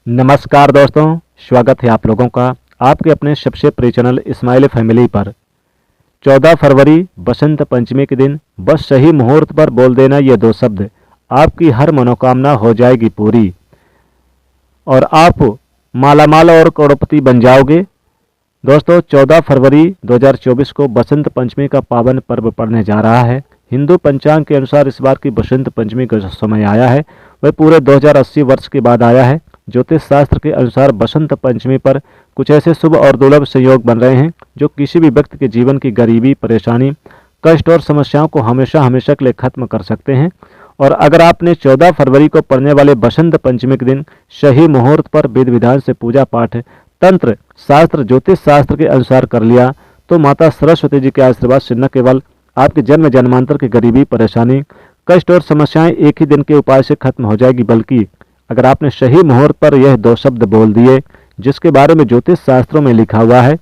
नमस्कार दोस्तों, स्वागत है आप लोगों का आपके अपने सबसे प्रिय चैनल इस्माइल फैमिली पर। 14 फरवरी बसंत पंचमी के दिन बस सही मुहूर्त पर बोल देना ये दो शब्द, आपकी हर मनोकामना हो जाएगी पूरी और आप मालामाल और करोड़पति बन जाओगे। दोस्तों 14 फरवरी 2024 को बसंत पंचमी का पावन पर्व पड़ने जा रहा है। हिंदू पंचांग के अनुसार इस बार की बसंत पंचमी का जो समय आया है वह पूरे 2080 वर्ष के बाद आया है। ज्योतिष शास्त्र के अनुसार बसंत पंचमी पर कुछ ऐसे शुभ और दुर्लभ संयोग बन रहे हैं जो किसी भी व्यक्ति के जीवन की गरीबी, परेशानी, कष्ट और समस्याओं को हमेशा हमेशा के लिए खत्म कर सकते हैं। और अगर आपने 14 फरवरी को पड़ने वाले बसंत पंचमी के दिन सही मुहूर्त पर विधि विधान से पूजा पाठ तंत्र शास्त्र ज्योतिष शास्त्र के अनुसार कर लिया तो माता सरस्वती जी के आशीर्वाद से न केवल आपके जन्म जन्मांतर की गरीबी, परेशानी, कष्ट और समस्याएं एक ही दिन के उपाय से खत्म हो जाएगी, बल्कि अगर आपने सही मुहूर्त पर यह दो शब्द बोल दिए जिसके बारे में ज्योतिष शास्त्रों में लिखा हुआ है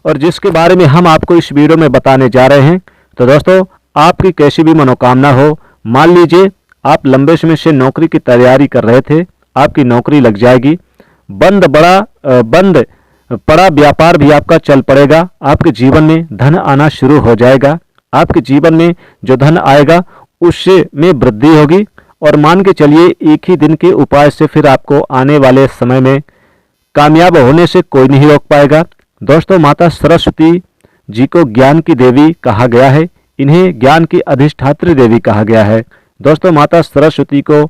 और जिसके बारे में हम आपको इस वीडियो में बताने जा रहे हैं, तो दोस्तों आपकी कैसी भी मनोकामना हो, मान लीजिए आप लंबे समय से नौकरी की तैयारी कर रहे थे, आपकी नौकरी लग जाएगी, बंद पड़ा व्यापार भी आपका चल पड़ेगा, आपके जीवन में धन आना शुरू हो जाएगा, आपके जीवन में जो धन आएगा उससे में वृद्धि होगी और मान के चलिए एक ही दिन के उपाय से फिर आपको आने वाले समय में कामयाब होने से कोई नहीं रोक पाएगा। दोस्तों माता सरस्वती जी को ज्ञान की देवी कहा गया है, इन्हें ज्ञान की अधिष्ठात्री देवी कहा गया है। दोस्तों माता सरस्वती को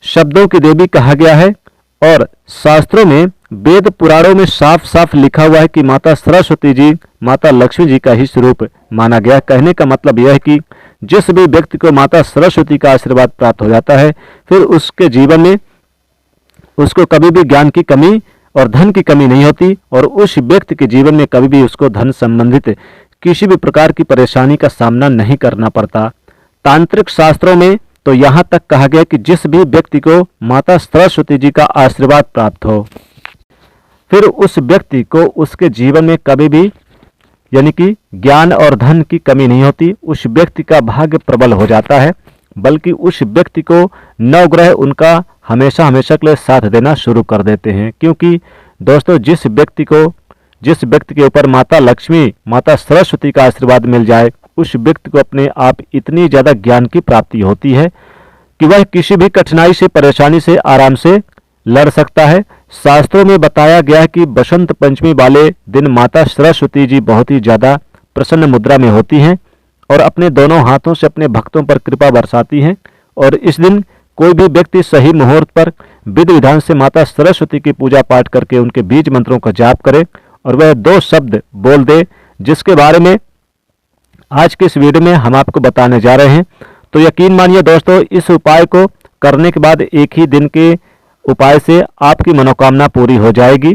शब्दों की देवी कहा गया है और शास्त्रों में, वेद पुराणों में साफ साफ लिखा हुआ है कि माता सरस्वती जी माता लक्ष्मी जी का ही स्वरूप माना गया। कहने का मतलब यह है कि जिस भी व्यक्ति को माता सरस्वती का आशीर्वाद प्राप्त हो जाता है फिर उसके जीवन में उसको कभी भी ज्ञान की कमी और धन की कमी नहीं होती और उस व्यक्ति के जीवन में कभी भी उसको धन संबंधित किसी भी प्रकार की परेशानी का सामना नहीं करना पड़ता। तांत्रिक शास्त्रों में तो यहाँ तक कहा गया कि जिस भी व्यक्ति को माता सरस्वती जी का आशीर्वाद प्राप्त हो फिर उस व्यक्ति को उसके जीवन में कभी भी यानी कि ज्ञान और धन की कमी नहीं होती, उस व्यक्ति का भाग्य प्रबल हो जाता है, बल्कि उस व्यक्ति को नवग्रह उनका हमेशा हमेशा के लिए साथ देना शुरू कर देते हैं। क्योंकि दोस्तों जिस व्यक्ति के ऊपर माता लक्ष्मी, माता सरस्वती का आशीर्वाद मिल जाए उस व्यक्ति को अपने आप इतनी ज़्यादा ज्ञान की प्राप्ति होती है कि वह किसी भी कठिनाई से, परेशानी से आराम से लड़ सकता है। शास्त्रों में बताया गया है कि बसंत पंचमी वाले दिन माता सरस्वती जी बहुत ही ज़्यादा प्रसन्न मुद्रा में होती हैं और अपने दोनों हाथों से अपने भक्तों पर कृपा बरसाती हैं। और इस दिन कोई भी व्यक्ति सही मुहूर्त पर विधि विधान से माता सरस्वती की पूजा पाठ करके उनके बीज मंत्रों का जाप करे और वह दो शब्द बोल दे जिसके बारे में आज के इस वीडियो में हम आपको बताने जा रहे हैं। तो यकीन मानिए दोस्तों इस उपाय को करने के बाद एक ही दिन के उपाय से आपकी मनोकामना पूरी हो जाएगी।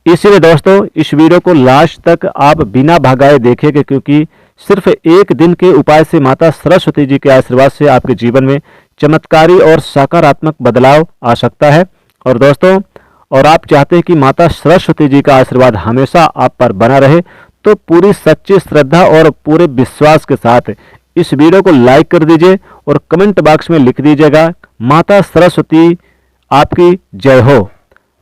इसलिए दोस्तों इस वीडियो को लास्ट तक आप बिना भगाए देखेंगे क्योंकि सिर्फ एक दिन के उपाय से माता सरस्वती जी के आशीर्वाद से आपके जीवन में चमत्कारी और सकारात्मक बदलाव आ सकता है। और दोस्तों और आप चाहते हैं कि माता सरस्वती जी का आशीर्वाद हमेशा आप पर बना रहे तो पूरी सच्ची श्रद्धा और पूरे विश्वास के साथ इस वीडियो को लाइक कर दीजिए और कमेंट बॉक्स में लिख दीजिएगा माता सरस्वती आपकी जय हो।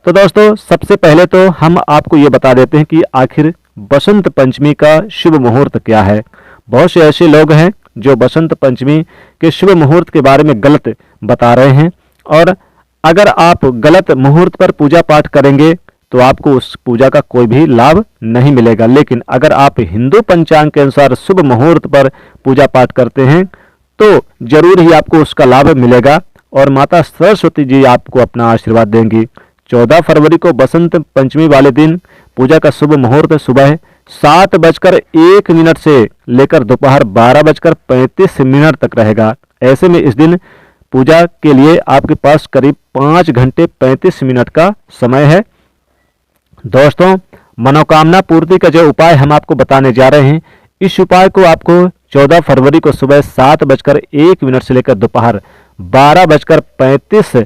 तो दोस्तों सबसे पहले तो हम आपको ये बता देते हैं कि आखिर बसंत पंचमी का शुभ मुहूर्त क्या है। बहुत से ऐसे लोग हैं जो बसंत पंचमी के शुभ मुहूर्त के बारे में गलत बता रहे हैं और अगर आप गलत मुहूर्त पर पूजा पाठ करेंगे तो आपको उस पूजा का कोई भी लाभ नहीं मिलेगा। लेकिन अगर आप हिंदू पंचांग के अनुसार शुभ मुहूर्त पर पूजा पाठ करते हैं तो जरूर ही आपको उसका लाभ मिलेगा और माता सरस्वती जी आपको अपना आशीर्वाद देंगी। 14 फरवरी को बसंत पंचमी वाले दिन पूजा का शुभ मुहूर्त सुबह 7:01 से लेकर दोपहर 12:35 तक रहेगा। ऐसे में इस दिन पूजा के लिए आपके पास करीब 5 घंटे 35 मिनट का समय है। दोस्तों मनोकामना पूर्ति का जो उपाय हम आपको बताने जा रहे हैं इस उपाय को आपको 14 फरवरी को सुबह 7:01 से लेकर दोपहर 12:35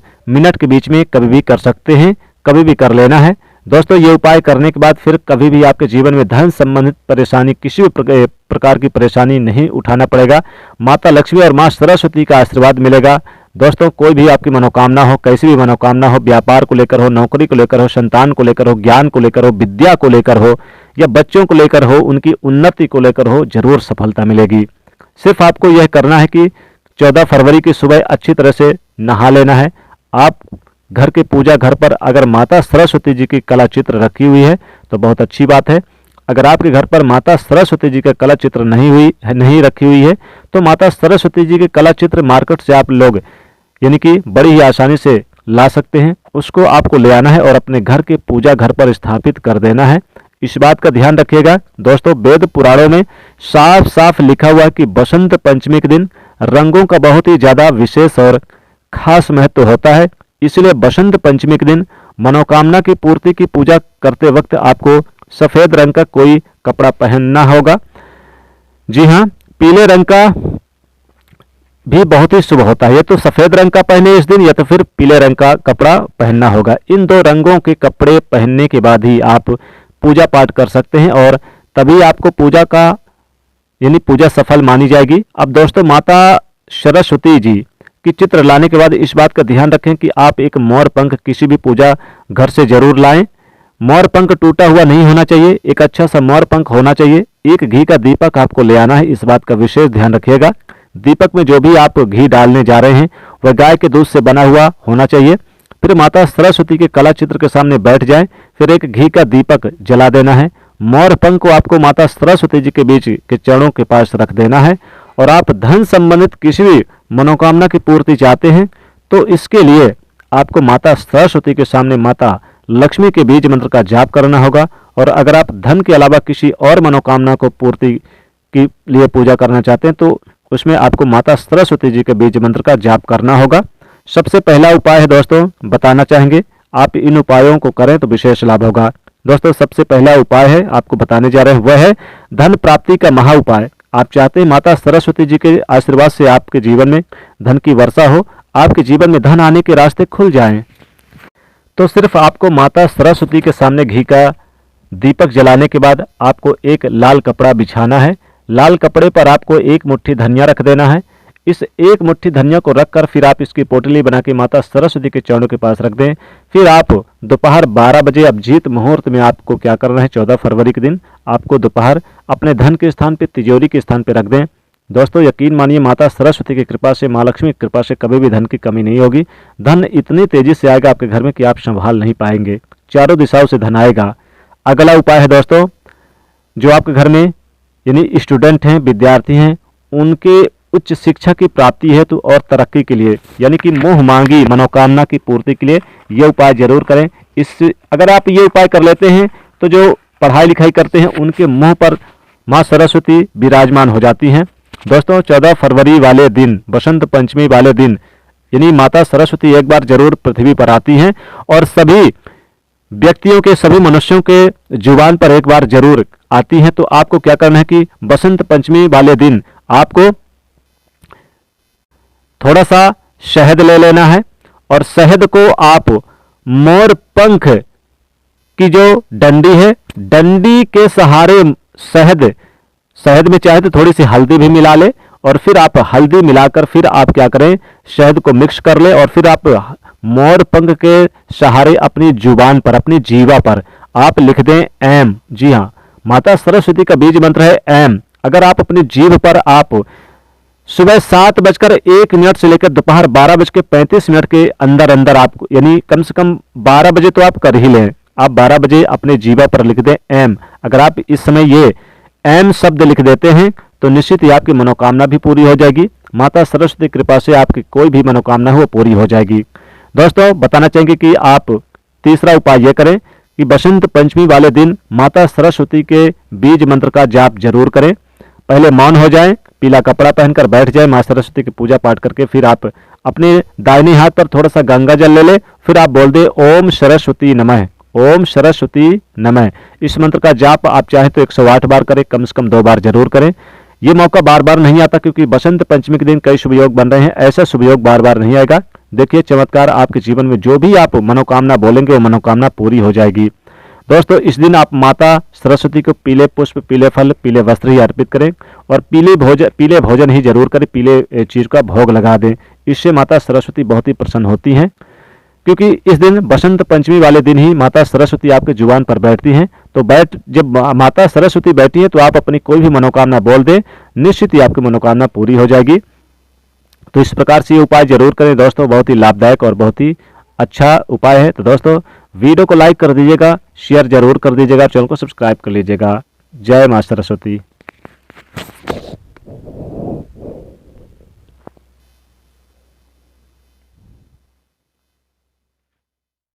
के बीच में कभी भी कर सकते हैं, कभी भी कर लेना है। दोस्तों ये उपाय करने के बाद फिर कभी भी आपके जीवन में धन संबंधित परेशानी, किसी भी प्रकार की परेशानी नहीं उठाना पड़ेगा। माता लक्ष्मी और मां सरस्वती का आशीर्वाद मिलेगा। दोस्तों कोई भी आपकी मनोकामना हो, कैसी भी मनोकामना हो, व्यापार को लेकर हो, नौकरी को लेकर हो, संतान को लेकर हो, ज्ञान को लेकर हो, विद्या को लेकर हो या बच्चों को लेकर हो, उनकी उन्नति को लेकर हो, जरूर सफलता मिलेगी। सिर्फ आपको यह करना है कि 14 फरवरी की सुबह अच्छी तरह से नहा लेना है। आप घर के पूजा घर पर अगर माता सरस्वती जी की कला चित्र रखी हुई है तो बहुत अच्छी बात है। अगर आपके घर पर माता सरस्वती जी का कला चित्र नहीं रखी हुई है तो माता सरस्वती जी के कला चित्र मार्केट से आप लोग यानी कि बड़ी ही आसानी से ला सकते हैं। उसको आपको ले आना है और अपने घर के पूजा घर पर स्थापित कर देना है। इस बात का ध्यान रखिएगा दोस्तों, वेद पुराणों में साफ साफ लिखा हुआ है कि बसंत पंचमी के दिन रंगों का बहुत ही ज्यादा विशेष और खास महत्व होता है। इसलिए बसंत पंचमी के दिन मनोकामना की पूर्ति की पूजा करते वक्त आपको सफेद रंग का कोई कपड़ा पहनना होगा। जी हाँ, पीले रंग का भी बहुत ही शुभ होता है। ये तो सफेद रंग का पहने इस दिन या तो फिर पीले रंग का कपड़ा पहनना होगा। इन दो रंगों के कपड़े पहनने के बाद ही आप पूजा पाठ कर सकते हैं और तभी आपको पूजा का यानी पूजा सफल मानी जाएगी। अब दोस्तों माता सरस्वती जी की चित्र लाने के बाद इस बात का ध्यान रखें कि आप एक मोर पंख किसी भी पूजा घर से जरूर लाएं। मोर पंख टूटा हुआ नहीं होना चाहिए, एक अच्छा सा मोर पंख होना चाहिए। एक घी का दीपक आपको ले आना है, इस बात का विशेष ध्यान रखिएगा। दीपक में जो भी आप घी डालने जा रहे हैं वह गाय के दूध से बना हुआ होना चाहिए। फिर माता सरस्वती के कला चित्र के सामने बैठ जाएं, फिर एक घी का दीपक जला देना है। मोर पंख को आपको माता सरस्वती जी के बीच के चरणों के पास रख देना है। और आप धन संबंधित किसी भी मनोकामना की पूर्ति चाहते हैं तो इसके लिए आपको माता सरस्वती के सामने माता लक्ष्मी के बीज मंत्र का जाप करना होगा। और अगर आप धन के अलावा किसी और मनोकामना को पूर्ति के लिए पूजा करना चाहते हैं तो उसमें आपको माता सरस्वती जी के बीज मंत्र का जाप करना होगा। सबसे पहला उपाय है दोस्तों, बताना चाहेंगे, आप इन उपायों को करें तो विशेष लाभ होगा। दोस्तों सबसे पहला उपाय है आपको बताने जा रहे हैं, वह है धन प्राप्ति का महा उपाय। आप चाहते हैं माता सरस्वती जी के आशीर्वाद से आपके जीवन में धन की वर्षा हो, आपके जीवन में धन आने के रास्ते खुल जाएं, तो सिर्फ आपको माता सरस्वती के सामने घी का दीपक जलाने के बाद आपको एक लाल कपड़ा बिछाना है। लाल कपड़े पर आपको एक मुट्ठी धनिया रख देना है। इस एक मुट्ठी धनिया को रखकर फिर आप इसकी पोटली बना के माता सरस्वती के चरणों के पास रख दें। फिर आप दोपहर 12 बजे अभिजीत मुहूर्त में आपको क्या करना है, 14 फरवरी के दिन आपको दोपहर अपने धन के स्थान पे, तिजोरी के स्थान पे रख दें। दोस्तों यकीन मानिए माता सरस्वती की कृपा से, माँ लक्ष्मी की कृपा से कभी भी धन की कमी नहीं होगी। धन इतनी तेजी से आएगा आपके घर में कि आप संभाल नहीं पाएंगे, चारों दिशाओं से धन आएगा। अगला उपाय है दोस्तों, जो आपके घर में यानी स्टूडेंट हैं, विद्यार्थी हैं, उनके उच्च शिक्षा की प्राप्ति हेतु और तरक्की के लिए यानी कि मुंह मांगी मनोकामना की पूर्ति के लिए ये उपाय जरूर करें। अगर आप ये उपाय कर लेते हैं तो जो पढ़ाई लिखाई करते हैं उनके मुंह पर माँ सरस्वती विराजमान हो जाती हैं। दोस्तों 14 फरवरी वाले दिन, बसंत पंचमी वाले दिन यानी माता सरस्वती एक बार जरूर पृथ्वी पर आती हैं और सभी व्यक्तियों के, सभी मनुष्यों के जुबान पर एक बार जरूर आती हैं। तो आपको क्या करना है कि बसंत पंचमी वाले दिन आपको थोड़ा सा शहद ले लेना है और शहद को आप मोर पंख की जो डंडी है, डंडी के सहारे शहद में चाहे तो थोड़ी सी हल्दी भी मिला ले और फिर आप हल्दी मिलाकर फिर आप क्या करें, शहद को मिक्स कर ले और फिर आप मोर पंख के सहारे अपनी जुबान पर, अपनी जीवा पर आप लिख दें एम। जी हाँ, माता सरस्वती का बीज मंत्र है एम। अगर आप अपनी जीभ पर आप सुबह 7:01 से लेकर दोपहर 12:35 के अंदर अंदर आप यानी कम से कम 12 बजे तो आप कर ही लें, आप 12 बजे अपने जीवा पर लिख दें एम। अगर आप इस समय ये एम शब्द लिख देते हैं तो निश्चित ही आपकी मनोकामना भी पूरी हो जाएगी। माता सरस्वती की कृपा से आपकी कोई भी मनोकामना हो वो पूरी हो जाएगी। दोस्तों बताना चाहेंगे कि आप तीसरा उपाय ये करें कि बसंत पंचमी वाले दिन माता सरस्वती के बीज मंत्र का जाप जरूर करें। पहले मौन हो जाएं, पीला कपड़ा पहनकर बैठ जाए, मां सरस्वती की पूजा पाठ करके फिर आप अपने दाहिने हाथ पर थोड़ा सा गंगा जल ले ले, फिर आप बोल दे ओम सरस्वती नमः, ओम सरस्वती नमः। इस मंत्र का जाप आप चाहें तो 108 बार करें, कम से कम 2 बार जरूर करें। ये मौका बार बार नहीं आता क्योंकि बसंत पंचमी के दिन कई शुभ योग बन रहे हैं, ऐसा शुभ योग बार बार नहीं आएगा। देखिए चमत्कार, आपके जीवन में जो भी आप मनोकामना बोलेंगे वो मनोकामना पूरी हो जाएगी। दोस्तों इस दिन आप माता सरस्वती को पीले पुष्प, पीले फल, पीले वस्त्र ही अर्पित करें और पीले भोजन ही जरूर करें, पीले चीज का भोग लगा दें। इससे माता सरस्वती बहुत ही प्रसन्न होती हैं, क्योंकि इस दिन बसंत पंचमी वाले दिन ही माता सरस्वती आपके जुबान पर बैठती हैं। तो जब माता सरस्वती बैठी है तो आप अपनी कोई भी मनोकामना बोल दें, निश्चित ही आपकी मनोकामना पूरी हो जाएगी। तो इस प्रकार से ये उपाय जरूर करें दोस्तों, बहुत ही लाभदायक और बहुत ही अच्छा उपाय है। तो दोस्तों वीडियो को लाइक कर दीजिएगा, शेयर जरूर कर दीजिएगा, चैनल को सब्सक्राइब कर लीजिएगा। जय मां सरस्वती।